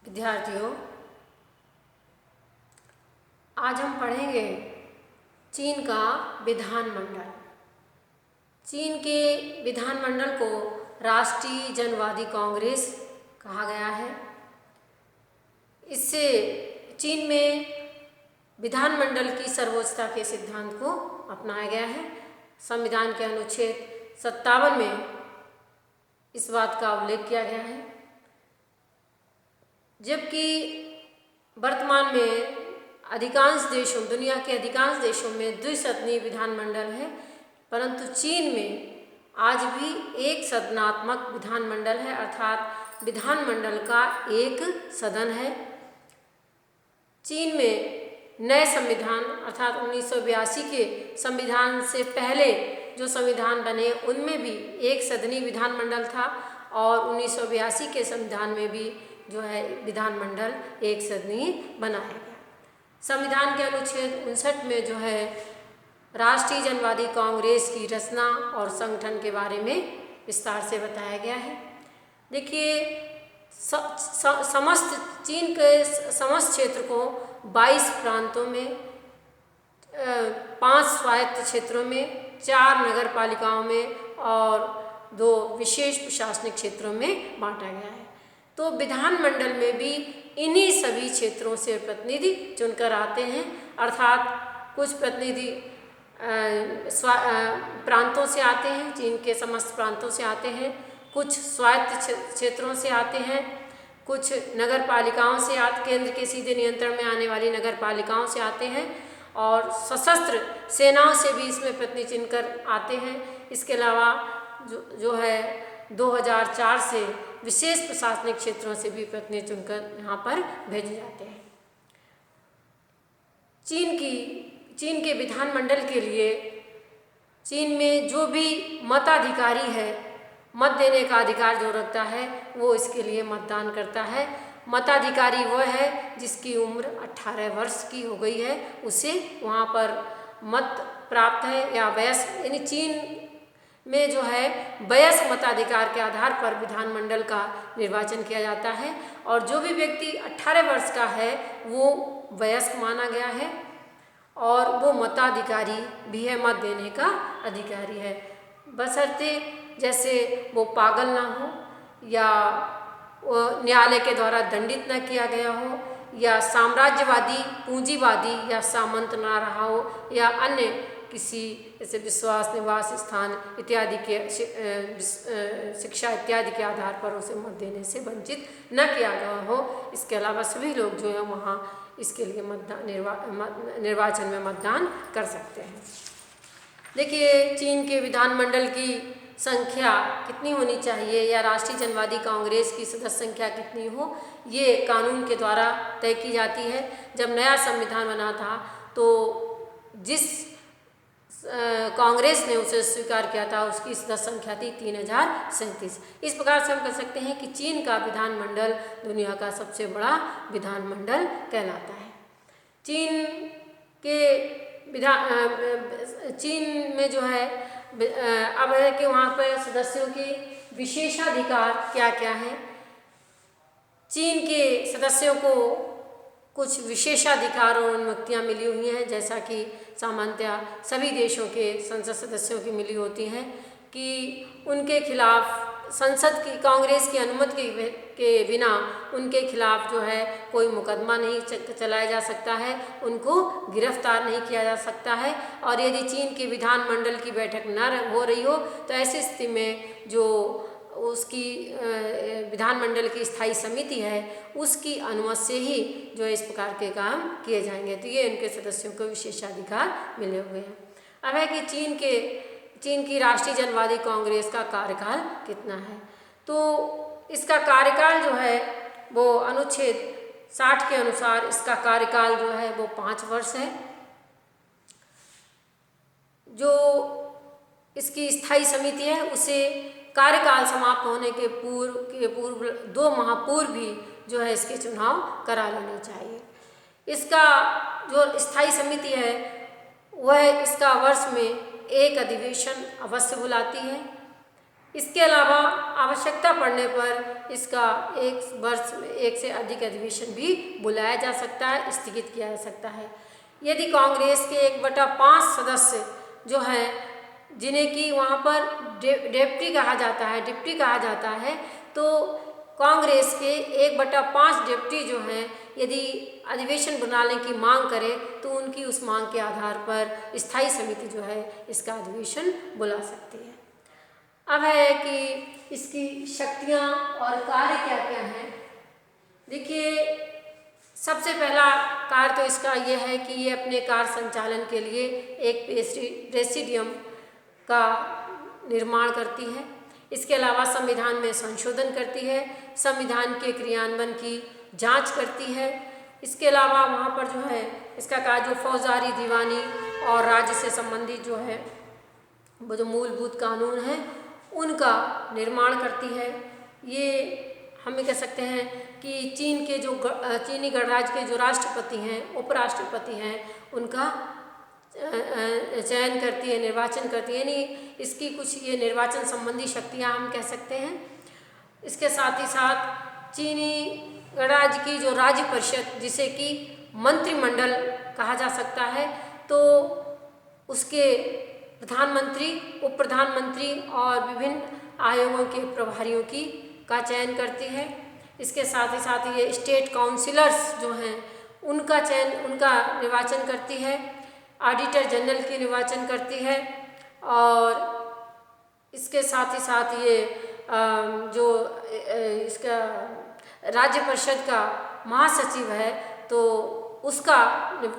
विद्यार्थियों, आज हम पढ़ेंगे चीन का विधानमंडल। चीन के विधानमंडल को राष्ट्रीय जनवादी कांग्रेस कहा गया है। इससे चीन में विधानमंडल की सर्वोच्चता के सिद्धांत को अपनाया गया है। संविधान के अनुच्छेद 57 में इस बात का उल्लेख किया गया है। जबकि वर्तमान में अधिकांश देशों, दुनिया के अधिकांश देशों में द्विसदनीय विधानमंडल है, परंतु चीन में आज भी एक सदनात्मक विधानमंडल है, अर्थात विधानमंडल का एक सदन है। चीन में नए संविधान अर्थात 1982 के संविधान से पहले जो संविधान बने उनमें भी एक सदनीय विधानमंडल था और 1982 के संविधान में भी जो है विधानमंडल एक सदनीय बनाया गया। संविधान के अनुच्छेद 59 में जो है राष्ट्रीय जनवादी कांग्रेस की रचना और संगठन के बारे में विस्तार से बताया गया है। देखिए, समस्त चीन के समस्त क्षेत्र को 22 प्रांतों में, 5 स्वायत्त क्षेत्रों में, 4 नगर पालिकाओं में और 2 विशेष प्रशासनिक क्षेत्रों में बांटा गया है। तो विधानमंडल में भी इन्हीं सभी क्षेत्रों से प्रतिनिधि चुनकर आते हैं, अर्थात कुछ प्रतिनिधि प्रांतों से आते हैं, चीन के समस्त प्रांतों से आते हैं, कुछ स्वायत्त क्षेत्रों से आते हैं, कुछ नगर पालिकाओं से केंद्र के सीधे नियंत्रण में आने वाली नगर पालिकाओं से आते हैं और सशस्त्र सेनाओं से भी इसमें प्रतिनिधि चुनकर आते हैं। इसके अलावा जो है 2004 से विशेष प्रशासनिक क्षेत्रों से भी प्रतिनिधि चुनकर यहाँ पर भेजे जाते हैं। चीन के विधानमंडल के लिए चीन में जो भी मताधिकारी है, मत देने का अधिकार जो रखता है, वो इसके लिए मतदान करता है। मताधिकारी वह है जिसकी उम्र 18 वर्ष की हो गई है, उसे वहाँ पर मत प्राप्त है या वयस्क, यानी चीन में जो है वयस्क मताधिकार के आधार पर विधानमंडल का निर्वाचन किया जाता है और जो भी व्यक्ति 18 वर्ष का है वो वयस्क माना गया है और वो मताधिकारी भी है, मत देने का अधिकारी है, बशर्ते जैसे वो पागल ना हो या न्यायालय के द्वारा दंडित न किया गया हो या साम्राज्यवादी, पूंजीवादी या सामंत ना रहा हो या अन्य किसी जैसे विश्वास, निवास स्थान इत्यादि के शिक्षा इत्यादि के आधार पर उसे मत देने से वंचित न किया गया हो। इसके अलावा सभी लोग जो है वहाँ इसके लिए निर्वाचन में मतदान कर सकते हैं। देखिए, चीन के विधानमंडल की संख्या कितनी होनी चाहिए या राष्ट्रीय जनवादी कांग्रेस की सदस्य संख्या कितनी हो, ये कानून के द्वारा तय की जाती है। जब नया संविधान बना था तो जिस कांग्रेस ने उसे स्वीकार किया था उसकी सदस्य संख्या थी 3037। इस प्रकार से हम कह सकते हैं कि चीन का विधानमंडल दुनिया का सबसे बड़ा विधानमंडल कहलाता है। चीन में जो है अब है कि वहाँ पर सदस्यों के विशेषाधिकार क्या क्या हैं। चीन के सदस्यों को कुछ विशेषाधिकार और अनुमतियाँ मिली हुई हैं, जैसा कि सामान्यतः सभी देशों के संसद सदस्यों की मिली होती हैं कि उनके खिलाफ संसद की कांग्रेस की अनुमति के बिना उनके खिलाफ जो है कोई मुकदमा नहीं चलाया जा सकता है, उनको गिरफ्तार नहीं किया जा सकता है। और यदि चीन के विधानमंडल की बैठक न हो रही हो तो ऐसी स्थिति में जो उसकी विधानमंडल की स्थायी समिति है उसकी अनुमति से ही जो है इस प्रकार के काम किए जाएंगे। तो ये इनके सदस्यों को विशेषाधिकार मिले हुए हैं। अब है कि चीन की राष्ट्रीय जनवादी कांग्रेस का कार्यकाल कितना है, तो इसका कार्यकाल जो है वो अनुच्छेद 60 के अनुसार इसका कार्यकाल जो है वो 5 वर्ष है। जो इसकी स्थायी समिति है उसे कार्यकाल समाप्त होने के पूर्व 2 माह पूर्व भी जो है इसके चुनाव करा लेने चाहिए। इसका जो स्थायी समिति है वह इसका वर्ष में एक अधिवेशन अवश्य बुलाती है। इसके अलावा आवश्यकता पड़ने पर इसका एक वर्ष में एक से अधिक अधिवेशन भी बुलाया जा सकता है, स्थगित किया जा सकता है। यदि कांग्रेस के 1/5 सदस्य जो हैं, जिन्हें कि वहाँ पर डिप्टी कहा जाता है, तो कांग्रेस के 1/5 डिप्टी जो हैं, यदि अधिवेशन बुलाने की मांग करे तो उनकी उस मांग के आधार पर स्थायी समिति जो है इसका अधिवेशन बुला सकती है। अब है कि इसकी शक्तियाँ और कार्य क्या क्या हैं। देखिए, सबसे पहला कार्य तो इसका यह है कि ये अपने कार्य संचालन के लिए एक प्रेसिडियम का निर्माण करती है। इसके अलावा संविधान में संशोधन करती है, संविधान के क्रियान्वयन की जांच करती है। इसके अलावा वहाँ पर जो है इसका कार्य जो फौजदारी, दीवानी और राज्य से संबंधित जो है वो जो मूलभूत कानून हैं उनका निर्माण करती है। ये हम कह सकते हैं कि चीनी गणराज्य के जो राष्ट्रपति हैं, उपराष्ट्रपति हैं, उनका चयन करती है, निर्वाचन करती है, यानी इसकी कुछ ये निर्वाचन संबंधी शक्तियाँ हम कह सकते हैं। इसके साथ ही साथ चीनी गणराज्य की जो राज्य परिषद, जिसे कि मंत्रिमंडल कहा जा सकता है, तो उसके प्रधानमंत्री, उप प्रधानमंत्री और विभिन्न आयोगों के प्रभारियों का चयन करती है। इसके साथ ही ये स्टेट काउंसिलर्स जो हैं उनका निर्वाचन करती है, ऑडिटर जनरल की निर्वाचन करती है। और इसके साथ ही ये जो इसका राज्य परिषद का महासचिव है, तो उसका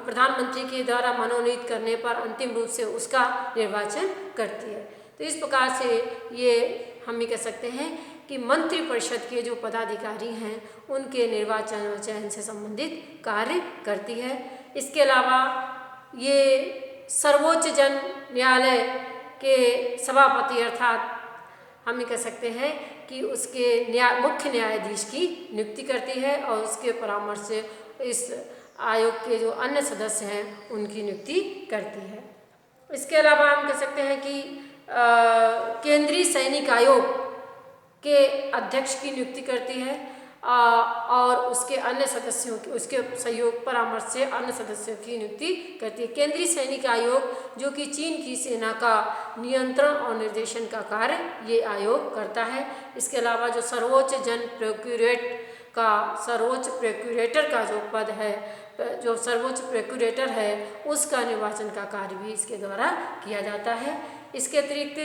प्रधानमंत्री के द्वारा मनोनीत करने पर अंतिम रूप से उसका निर्वाचन करती है। तो इस प्रकार से ये हम ये कह सकते हैं कि मंत्रिपरिषद के जो पदाधिकारी हैं उनके निर्वाचन और चयन से संबंधित कार्य करती है। इसके अलावा ये सर्वोच्च जन न्यायालय के सभापति, अर्थात हम ये कह सकते हैं कि उसके मुख्य न्यायाधीश की नियुक्ति करती है और उसके परामर्श से इस आयोग के जो अन्य सदस्य हैं उनकी नियुक्ति करती है। इसके अलावा हम कह सकते हैं कि केंद्रीय सैनिक आयोग के अध्यक्ष की नियुक्ति करती है और उसके अन्य सदस्यों की, उसके सहयोग परामर्श से अन्य सदस्यों की नियुक्ति करती है। केंद्रीय सैनिक आयोग जो कि चीन की सेना का नियंत्रण और निर्देशन का कार्य ये आयोग करता है। इसके अलावा जो सर्वोच्च प्रोक्यूरेटर का जो पद है, जो सर्वोच्च प्रोक्यूरेटर है, उसका निर्वाचन का कार्य भी इसके द्वारा किया जाता है। इसके अतिरिक्त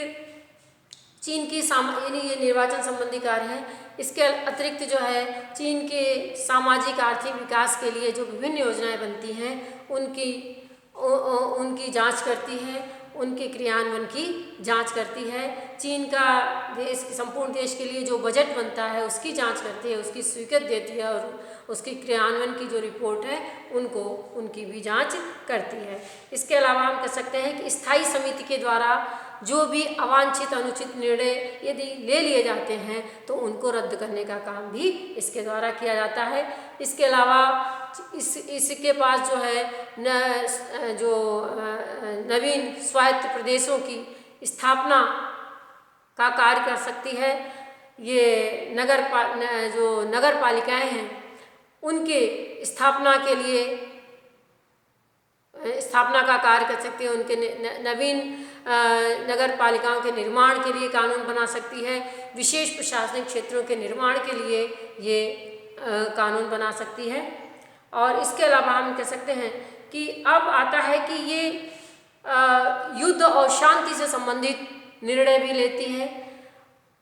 चीन की ये निर्वाचन संबंधी कार्य है। इसके अतिरिक्त जो है चीन के सामाजिक आर्थिक विकास के लिए जो विभिन्न योजनाएं बनती हैं उनकी जांच करती है, उनके क्रियान्वयन की जांच करती है। चीन का संपूर्ण देश के लिए जो बजट बनता है उसकी जांच करती है, उसकी स्वीकृति देती है और उसकी क्रियान्वयन की जो रिपोर्ट है उनकी भी जांच करती है। इसके अलावा हम कह सकते हैं कि स्थायी समिति के द्वारा जो भी अवांछित अनुचित निर्णय यदि ले लिए जाते हैं तो उनको रद्द करने का काम भी इसके द्वारा किया जाता है। इसके अलावा इसके पास जो है नवीन स्वायत्त प्रदेशों की स्थापना का कार्य कर सकती है। ये नगर पालिकाएं हैं उनके स्थापना के लिए स्थापना का कार्य कर सकती है, उनके नवीन नगर पालिकाओं के निर्माण के लिए कानून बना सकती है, विशेष प्रशासनिक क्षेत्रों के निर्माण के लिए ये कानून बना सकती है। और इसके अलावा हम कह सकते हैं कि अब आता है कि ये युद्ध और शांति से संबंधित निर्णय भी लेती है।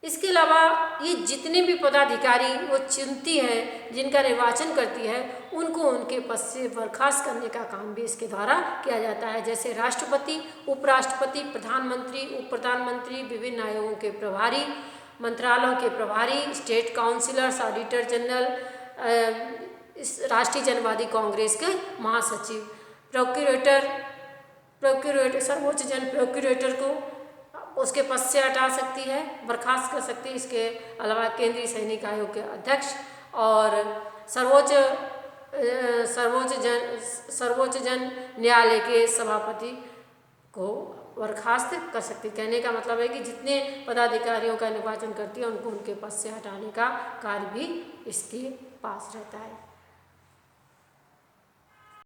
इसके अलावा ये जितने भी पदाधिकारी वो चुनती है, जिनका निर्वाचन करती है, उनको उनके पद से बर्खास्त करने का काम भी इसके द्वारा किया जाता है। जैसे राष्ट्रपति, उपराष्ट्रपति, प्रधानमंत्री, उप प्रधानमंत्री, विभिन्न आयोगों के प्रभारी, मंत्रालयों के प्रभारी, स्टेट काउंसिलर्स, ऑडिटर जनरल, राष्ट्रीय जनवादी कांग्रेस के महासचिव, सर्वोच्च जन प्रोक्यूरेटर को उसके पद से हटा सकती है, बर्खास्त कर सकती है। इसके अलावा केंद्रीय सैनिक आयोग के अध्यक्ष और सर्वोच्च जन न्यायालय के सभापति को बर्खास्त कर सकती है। कहने का मतलब है कि जितने पदाधिकारियों का निर्वाचन करती है उनको उनके पद से हटाने का कार्य भी इसके पास रहता है।